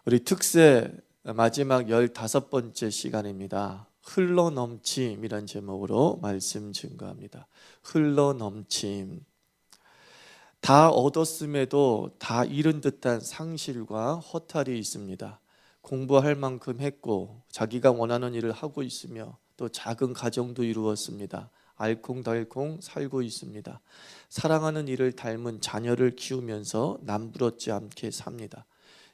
우리 특세 마지막 15번째 시간입니다. 흘러넘침이란 제목으로 말씀 증거합니다. 흘러넘침. 다 얻었음에도 다 잃은 듯한 상실과 허탈이 있습니다. 공부할 만큼 했고 자기가 원하는 일을 하고 있으며 또 작은 가정도 이루었습니다. 알콩달콩 살고 있습니다. 사랑하는 이를 닮은 자녀를 키우면서 남부럽지 않게 삽니다.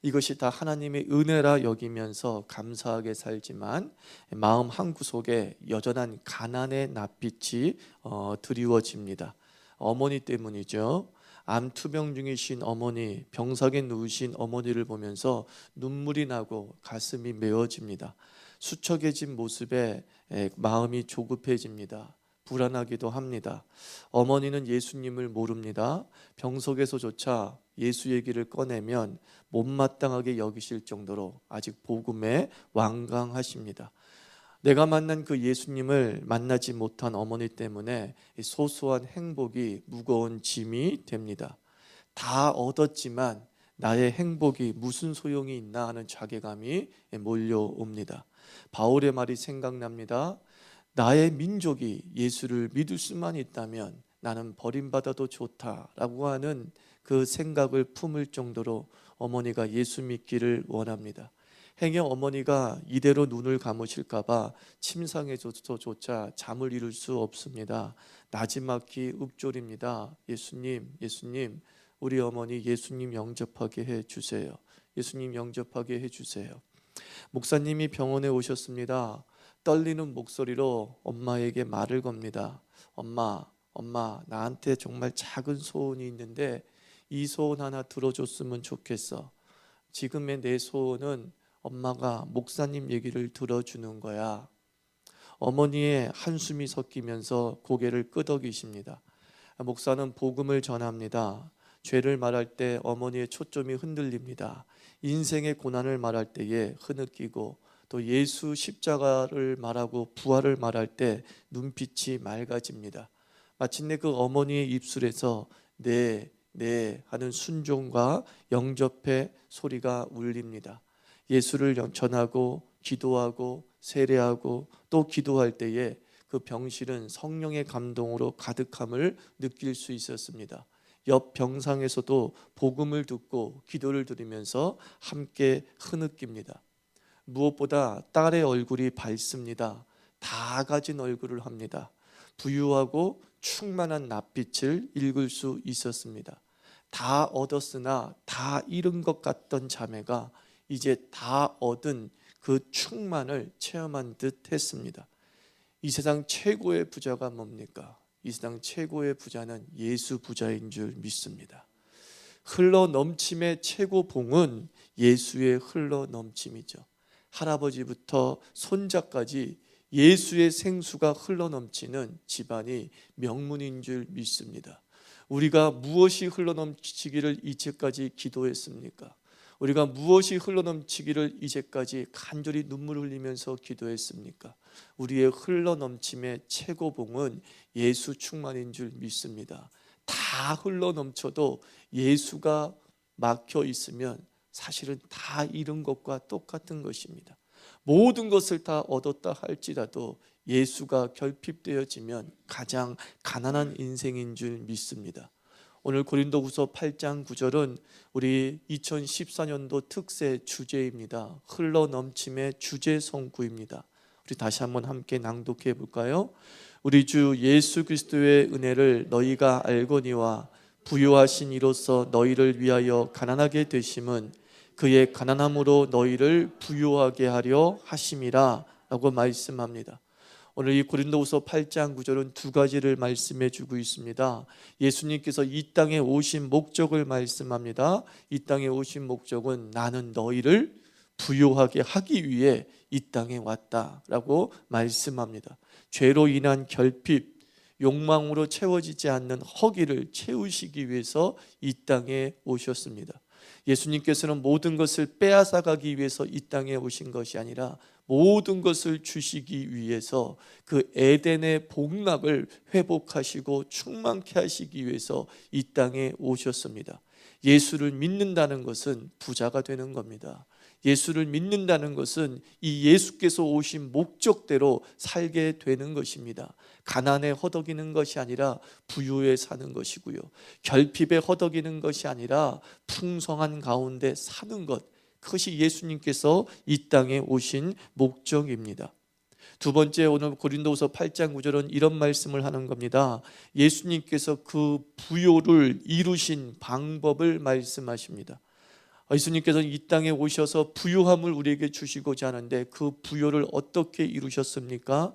이것이 다 하나님의 은혜라 여기면서 감사하게 살지만 마음 한구석에 여전한 가난의 낯빛이 드리워집니다. 어머니 때문이죠. 암 투병 중이신 어머니, 병석에 누우신 어머니를 보면서 눈물이 나고 가슴이 메워집니다. 수척해진 모습에 마음이 조급해집니다. 불안하기도 합니다. 어머니는 예수님을 모릅니다. 병석에서조차 예수 얘기를 꺼내면 못마땅하게 여기실 정도로 아직 복음에 완강하십니다. 내가 만난 그 예수님을 만나지 못한 어머니 때문에 소소한 행복이 무거운 짐이 됩니다. 다 얻었지만 나의 행복이 무슨 소용이 있나 하는 자괴감이 몰려옵니다. 바울의 말이 생각납니다. 나의 민족이 예수를 믿을 수만 있다면 나는 버림받아도 좋다라고 하는 그 생각을 품을 정도로 어머니가 예수 믿기를 원합니다. 행여 어머니가 이대로 눈을 감으실까봐 침상에서조차 잠을 이룰 수 없습니다. 나지막히 읊조립니다. 예수님, 우리 어머니 예수님 영접하게 해주세요. 예수님 영접하게 해주세요. 목사님이 병원에 오셨습니다. 떨리는 목소리로 엄마에게 말을 겁니다. 엄마, 나한테 정말 작은 소원이 있는데 이 소원 하나 들어줬으면 좋겠어. 지금의 내 소원은 엄마가 목사님 얘기를 들어주는 거야. 어머니의 한숨이 섞이면서 고개를 끄덕이십니다. 목사는 복음을 전합니다. 죄를 말할 때 어머니의 초점이 흔들립니다. 인생의 고난을 말할 때에 흐느끼고 또 예수 십자가를 말하고 부활을 말할 때 눈빛이 맑아집니다. 마침내 그 어머니의 입술에서 네 하는 순종과 영접의 소리가 울립니다. 예수를 전하고 기도하고 세례하고 또 기도할 때에 그 병실은 성령의 감동으로 가득함을 느낄 수 있었습니다. 옆 병상에서도 복음을 듣고 기도를 드리면서 함께 흐느낍니다. 무엇보다 딸의 얼굴이 밝습니다. 다 가진 얼굴을 합니다. 부유하고 충만한 낯빛을 읽을 수 있었습니다. 다 얻었으나 다 잃은 것 같던 자매가 이제 다 얻은 그 충만을 체험한 듯 했습니다. 이 세상 최고의 부자가 뭡니까? 이 세상 최고의 부자는 예수 부자인 줄 믿습니다. 흘러 넘침의 최고 봉은 예수의 흘러 넘침이죠. 할아버지부터 손자까지 예수의 생수가 흘러 넘치는 집안이 명문인 줄 믿습니다. 우리가 무엇이 흘러 넘치기를 이제까지 기도했습니까? 우리가 무엇이 흘러넘치기를 이제까지 간절히 눈물 흘리면서 기도했습니까? 우리의 흘러넘침의 최고봉은 예수 충만인 줄 믿습니다. 다 흘러넘쳐도 예수가 막혀 있으면 사실은 다 잃은 것과 똑같은 것입니다. 모든 것을 다 얻었다 할지라도 예수가 결핍되어지면 가장 가난한 인생인 줄 믿습니다. 오늘 고린도후서 8장 9절은 우리 2014년도 특세 주제입니다. 흘러넘침의 주제 성구입니다. 우리 다시 한번 함께 낭독해 볼까요? 우리 주 예수 그리스도의 은혜를 너희가 알거니와 부요하신 이로써 너희를 위하여 가난하게 되심은 그의 가난함으로 너희를 부요하게 하려 하심이라 라고 말씀합니다. 오늘 이 고린도후서 8장 9절은 두 가지를 말씀해 주고 있습니다. 예수님께서 이 땅에 오신 목적을 말씀합니다. 이 땅에 오신 목적은 나는 너희를 부요하게 하기 위해 이 땅에 왔다라고 말씀합니다. 죄로 인한 결핍, 욕망으로 채워지지 않는 허기를 채우시기 위해서 이 땅에 오셨습니다. 예수님께서는 모든 것을 빼앗아가기 위해서 이 땅에 오신 것이 아니라 모든 것을 주시기 위해서 그 에덴의 복락을 회복하시고 충만케 하시기 위해서 이 땅에 오셨습니다. 예수를 믿는다는 것은 부자가 되는 겁니다. 예수를 믿는다는 것은 이 예수께서 오신 목적대로 살게 되는 것입니다. 가난에 허덕이는 것이 아니라 부유에 사는 것이고요, 결핍에 허덕이는 것이 아니라 풍성한 가운데 사는 것, 그것이 예수님께서 이 땅에 오신 목적입니다. 두 번째, 오늘 고린도후서 8장 9절은 이런 말씀을 하는 겁니다. 예수님께서 그 부요를 이루신 방법을 말씀하십니다. 예수님께서는 이 땅에 오셔서 부요함을 우리에게 주시고자 하는데 그 부요를 어떻게 이루셨습니까?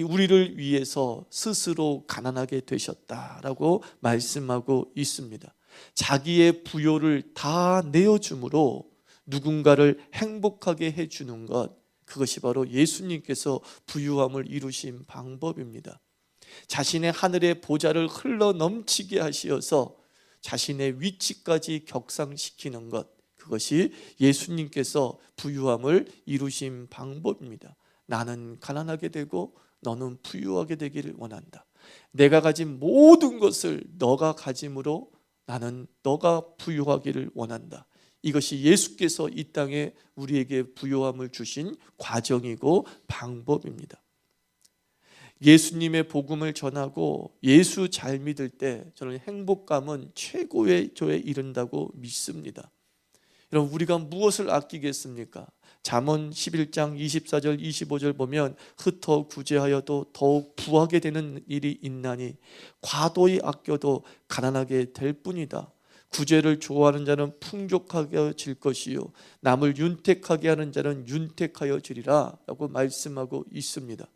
우리를 위해서 스스로 가난하게 되셨다라고 말씀하고 있습니다. 자기의 부요를 다 내어줌으로 누군가를 행복하게 해주는 것, 그것이 바로 예수님께서 부유함을 이루신 방법입니다. 자신의 하늘의 보좌를 흘러 넘치게 하시어서 자신의 위치까지 격상시키는 것, 그것이 예수님께서 부유함을 이루신 방법입니다. 나는 가난하게 되고 너는 부유하게 되기를 원한다. 내가 가진 모든 것을 너가 가짐으로 나는 너가 부유하기를 원한다. 이것이 예수께서 이 땅에 우리에게 부유함을 주신 과정이고 방법입니다. 예수님의 복음을 전하고 예수 잘 믿을 때 저는 행복감은 최고의 조에 이른다고 믿습니다. 여러분, 우리가 무엇을 아끼겠습니까? 잠언 11장 24절 25절 보면 흩어 구제하여도 더욱 부하게 되는 일이 있나니 과도히 아껴도 가난하게 될 뿐이다. 구제를 좋아하는 자는 풍족하게 질 것이요 남을 윤택하게 하는 자는 윤택하여 지리라 라고 말씀하고 있습니다.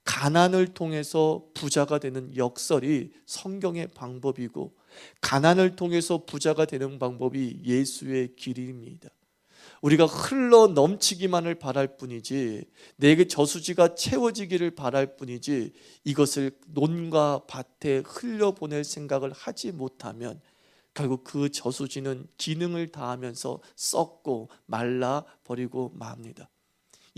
가난을 통해서 부자가 되는 역설이 성경의 방법이고, 가난을 통해서 부자가 되는 방법이 예수의 길입니다. 우리가 흘러 넘치기만을 바랄 뿐이지, 내게 저수지가 채워지기를 바랄 뿐이지, 이것을 논과 밭에 흘려보낼 생각을 하지 못하면 결국 그 저수지는 기능을 다하면서 썩고 말라버리고 맙니다.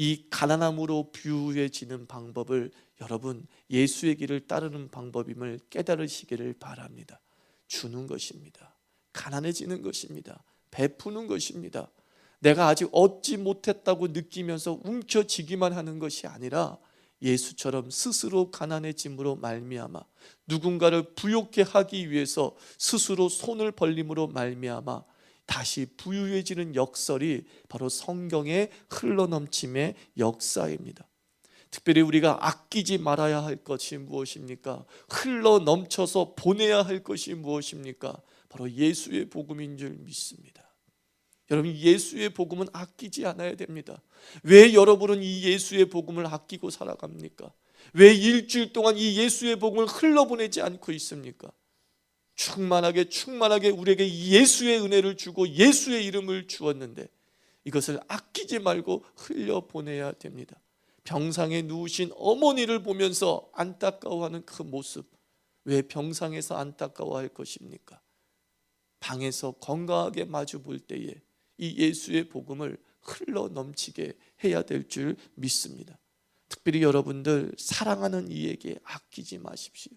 이 가난함으로 부유해지는 방법을 여러분, 예수의 길을 따르는 방법임을 깨달으시기를 바랍니다. 주는 것입니다. 가난해지는 것입니다. 베푸는 것입니다. 내가 아직 얻지 못했다고 느끼면서 움켜쥐기만 하는 것이 아니라 예수처럼 스스로 가난해짐으로 말미암아 누군가를 부욕해 하기 위해서 스스로 손을 벌림으로 말미암아 다시 부유해지는 역설이 바로 성경의 흘러넘침의 역사입니다. 특별히 우리가 아끼지 말아야 할 것이 무엇입니까? 흘러넘쳐서 보내야 할 것이 무엇입니까? 바로 예수의 복음인 줄 믿습니다. 여러분, 예수의 복음은 아끼지 않아야 됩니다. 왜 여러분은 이 예수의 복음을 아끼고 살아갑니까? 왜 일주일 동안 이 예수의 복음을 흘러보내지 않고 있습니까? 충만하게 우리에게 예수의 은혜를 주고 예수의 이름을 주었는데 이것을 아끼지 말고 흘려보내야 됩니다. 병상에 누우신 어머니를 보면서 안타까워하는 그 모습, 왜 병상에서 안타까워할 것입니까? 방에서 건강하게 마주 볼 때에 이 예수의 복음을 흘러넘치게 해야 될 줄 믿습니다. 특별히 여러분들, 사랑하는 이에게 아끼지 마십시오.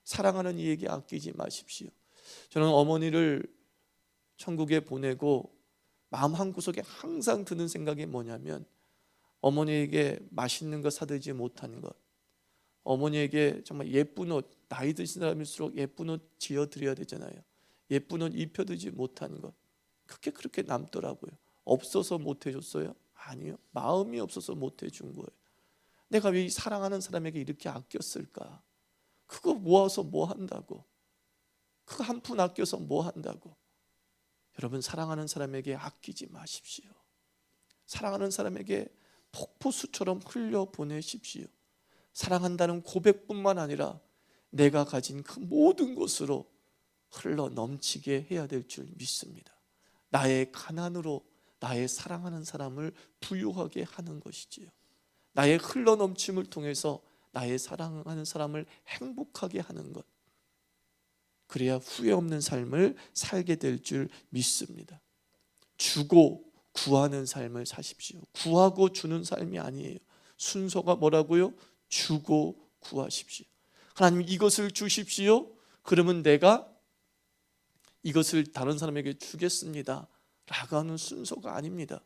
사랑하는 이에게 아끼지 마십시오. 저는 어머니를 천국에 보내고 마음 한구석에 항상 드는 생각이 뭐냐면, 어머니에게 맛있는 거 사드리지 못한 것, 어머니에게 정말 예쁜 옷, 나이 드신 사람일수록 예쁜 옷 지어드려야 되잖아요. 예쁜 옷 입혀드리지 못한 것, 그렇게 남더라고요. 없어서 못해줬어요? 아니요, 마음이 없어서 못해준 거예요. 내가 왜 사랑하는 사람에게 이렇게 아꼈을까? 그거 모아서 뭐 한다고? 그거 한 푼 아껴서 뭐 한다고? 여러분, 사랑하는 사람에게 아끼지 마십시오. 사랑하는 사람에게 폭포수처럼 흘려보내십시오. 사랑한다는 고백뿐만 아니라 내가 가진 그 모든 것으로 흘러넘치게 해야 될 줄 믿습니다. 나의 가난으로 나의 사랑하는 사람을 부유하게 하는 것이지요. 나의 흘러넘침을 통해서 나의 사랑하는 사람을 행복하게 하는 것, 그래야 후회 없는 삶을 살게 될 줄 믿습니다. 주고 구하는 삶을 사십시오. 구하고 주는 삶이 아니에요. 순서가 뭐라고요? 주고 구하십시오. 하나님, 이것을 주십시오. 그러면 내가 이것을 다른 사람에게 주겠습니다 라고 하는 순서가 아닙니다.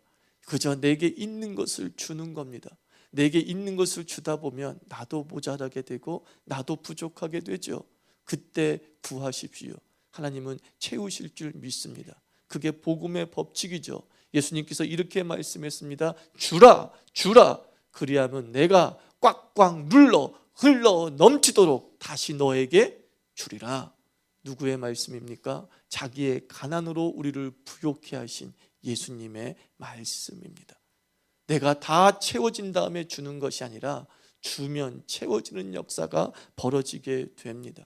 그저 내게 있는 것을 주는 겁니다. 내게 있는 것을 주다 보면 나도 모자라게 되고 나도 부족하게 되죠. 그때 구하십시오. 하나님은 채우실 줄 믿습니다. 그게 복음의 법칙이죠. 예수님께서 이렇게 말씀했습니다. 주라, 주라. 그리하면 내가 꽉꽉 눌러 흘러 넘치도록 다시 너에게 주리라. 누구의 말씀입니까? 자기의 가난으로 우리를 부욕해 하신 예수님의 말씀입니다. 내가 다 채워진 다음에 주는 것이 아니라 주면 채워지는 역사가 벌어지게 됩니다.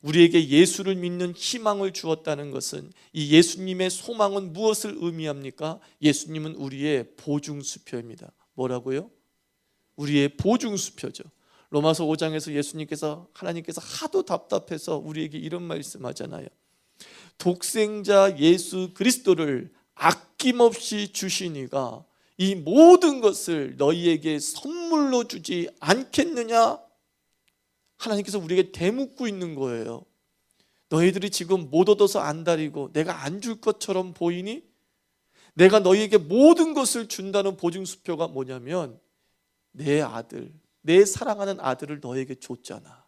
우리에게 예수를 믿는 희망을 주었다는 것은, 이 예수님의 소망은 무엇을 의미합니까? 예수님은 우리의 보증수표입니다. 뭐라고요? 우리의 보증수표죠. 로마서 5장에서 하나님께서 하도 답답해서 우리에게 이런 말씀하잖아요. 독생자 예수 그리스도를 아낌없이 주시니가 이 모든 것을 너희에게 선물로 주지 않겠느냐? 하나님께서 우리에게 대묻고 있는 거예요. 너희들이 지금 못 얻어서 안달이고 내가 안 줄 것처럼 보이니? 내가 너희에게 모든 것을 준다는 보증수표가 뭐냐면 내 아들, 내 사랑하는 아들을 너희에게 줬잖아.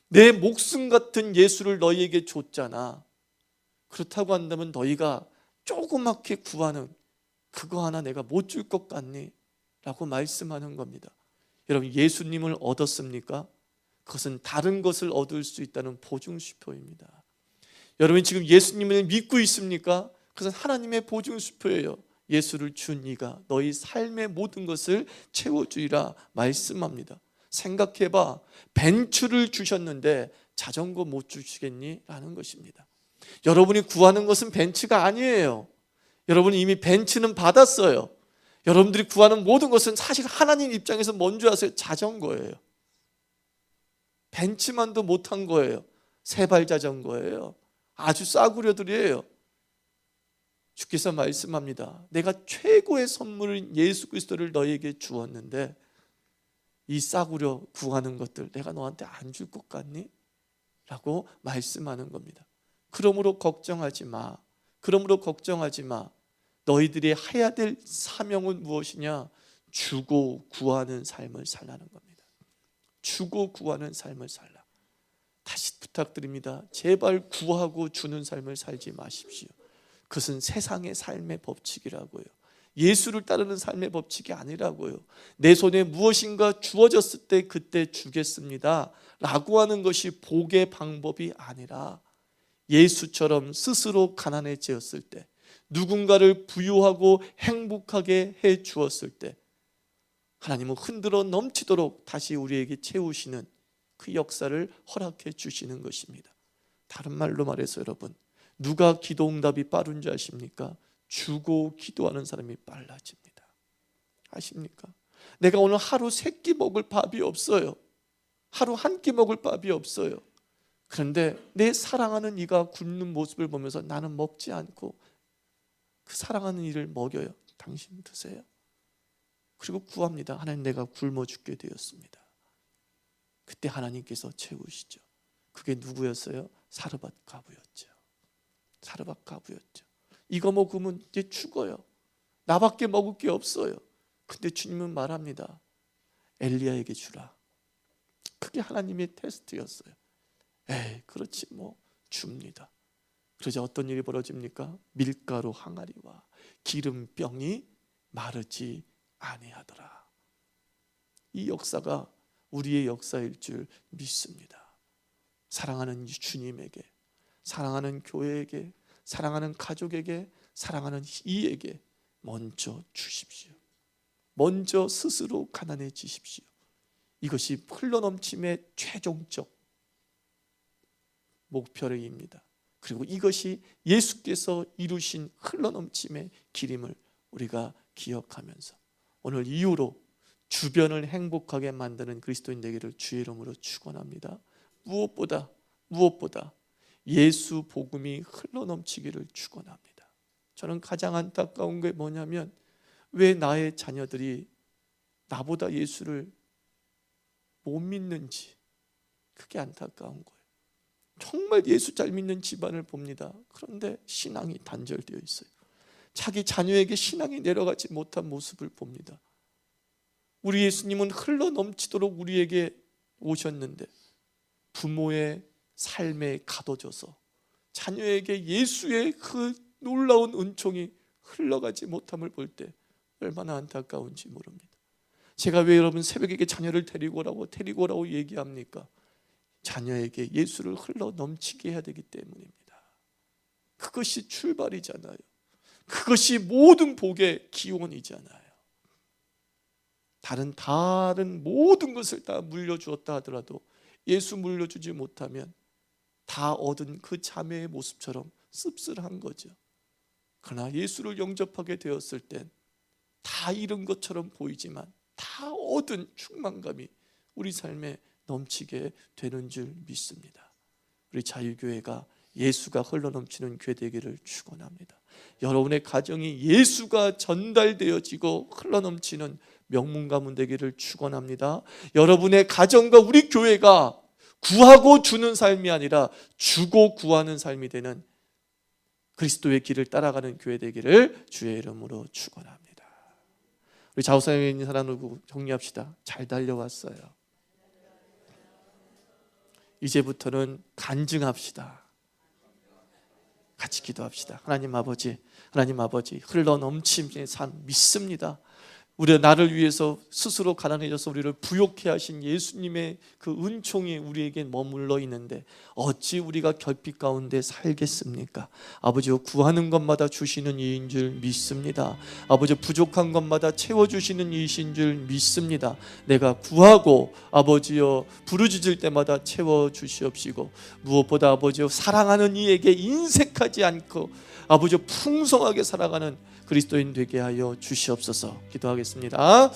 내 목숨 같은 예수를 너희에게 줬잖아. 그렇다고 한다면 너희가 조그맣게 구하는 그거 하나 내가 못 줄 것 같니? 라고 말씀하는 겁니다. 여러분, 예수님을 얻었습니까? 그것은 다른 것을 얻을 수 있다는 보증수표입니다. 여러분, 지금 예수님을 믿고 있습니까? 그것은 하나님의 보증수표예요. 예수를 준 이가 너희 삶의 모든 것을 채워주리라 말씀합니다. 생각해봐. 벤츠를 주셨는데 자전거 못 주시겠니? 라는 것입니다. 여러분이 구하는 것은 벤츠가 아니에요. 여러분이 이미 벤츠는 받았어요. 여러분들이 구하는 모든 것은 사실 하나님 입장에서 뭔지 아세요? 자전거예요. 벤츠만도 못한 거예요. 세발 자전거예요. 아주 싸구려들이에요. 주께서 말씀합니다. 내가 최고의 선물인 예수 그리스도를 너에게 주었는데 이 싸구려 구하는 것들 내가 너한테 안 줄 것 같니? 라고 말씀하는 겁니다. 그러므로 걱정하지 마. 그러므로 걱정하지 마. 너희들이 해야 될 사명은 무엇이냐? 주고 구하는 삶을 살라는 겁니다. 주고 구하는 삶을 살라. 다시 부탁드립니다. 제발 구하고 주는 삶을 살지 마십시오. 그것은 세상의 삶의 법칙이라고요. 예수를 따르는 삶의 법칙이 아니라고요. 내 손에 무엇인가 주어졌을 때 그때 주겠습니다 라고 하는 것이 복의 방법이 아니라, 예수처럼 스스로 가난해졌을 때, 누군가를 부유하고 행복하게 해 주었을 때 하나님은 흔들어 넘치도록 다시 우리에게 채우시는 그 역사를 허락해 주시는 것입니다. 다른 말로 말해서 여러분, 누가 기도 응답이 빠른 줄 아십니까? 주고 기도하는 사람이 빨라집니다. 아십니까? 내가 오늘 하루 3끼 먹을 밥이 없어요. 하루 1끼 먹을 밥이 없어요. 그런데 내 사랑하는 이가 굶는 모습을 보면서 나는 먹지 않고 그 사랑하는 이를 먹여요. 당신 드세요. 그리고 구합니다. 하나님, 내가 굶어 죽게 되었습니다. 그때 하나님께서 채우시죠. 그게 누구였어요? 사르밧 가부였죠. 사르밧 가부였죠. 이거 먹으면 이제 죽어요. 나밖에 먹을 게 없어요. 근데 주님은 말합니다. 엘리야에게 주라. 그게 하나님의 테스트였어요. 에이, 그렇지 뭐 줍니다. 그러자 어떤 일이 벌어집니까? 밀가루 항아리와 기름병이 마르지 아니하더라. 이 역사가 우리의 역사일 줄 믿습니다. 사랑하는 주님에게, 사랑하는 교회에게, 사랑하는 가족에게, 사랑하는 이에게 먼저 주십시오. 먼저 스스로 가난해지십시오. 이것이 흘러넘침의 최종적 목표입니다. 그리고 이것이 예수께서 이루신 흘러넘침의 길임을 우리가 기억하면서 오늘 이후로 주변을 행복하게 만드는 그리스도인 되기를 주의 이름으로 축원합니다. 무엇보다 예수 복음이 흘러넘치기를 축원합니다. 저는 가장 안타까운 게 뭐냐면, 왜 나의 자녀들이 나보다 예수를 못 믿는지, 그게 안타까운 거예요. 정말 예수 잘 믿는 집안을 봅니다. 그런데 신앙이 단절되어 있어요. 자기 자녀에게 신앙이 내려가지 못한 모습을 봅니다. 우리 예수님은 흘러 넘치도록 우리에게 오셨는데 부모의 삶에 가둬져서 자녀에게 예수의 그 놀라운 은총이 흘러가지 못함을 볼 때 얼마나 안타까운지 모릅니다. 제가 왜 여러분 새벽에 자녀를 데리고 오라고 얘기합니까? 자녀에게 예수를 흘러 넘치게 해야 되기 때문입니다. 그것이 출발이잖아요. 그것이 모든 복의 기원이잖아요. 다른 모든 것을 다 물려주었다 하더라도 예수 물려주지 못하면 다 얻은 그 자매의 모습처럼 씁쓸한 거죠. 그러나 예수를 영접하게 되었을 땐 다 잃은 것처럼 보이지만 다 얻은 충만감이 우리 삶에 넘치게 되는 줄 믿습니다. 우리 자유교회가 예수가 흘러넘치는 교회 되기를 축원합니다. 여러분의 가정이 예수가 전달되어지고 흘러넘치는 명문 가문 되기를 축원합니다. 여러분의 가정과 우리 교회가 구하고 주는 삶이 아니라 주고 구하는 삶이 되는 그리스도의 길을 따라가는 교회 되기를 주의 이름으로 축원합니다. 우리 좌우상에 있는 사람을 정리합시다. 잘 달려왔어요. 이제부터는 간증합시다. 같이 기도합시다. 하나님 아버지 흘러 넘치는 삶 믿습니다. 우리가 나를 위해서 스스로 가난해져서 우리를 부욕해 하신 예수님의 그 은총이 우리에게 머물러 있는데 어찌 우리가 결핍 가운데 살겠습니까? 아버지여, 구하는 것마다 주시는 이인 줄 믿습니다. 아버지, 부족한 것마다 채워주시는 이이신 줄 믿습니다. 내가 구하고 아버지여 부르짖을 때마다 채워주시옵시고 무엇보다 아버지여 사랑하는 이에게 인색하지 않고 아버지여 풍성하게 살아가는 그리스도인 되게 하여 주시옵소서. 기도하겠습니다.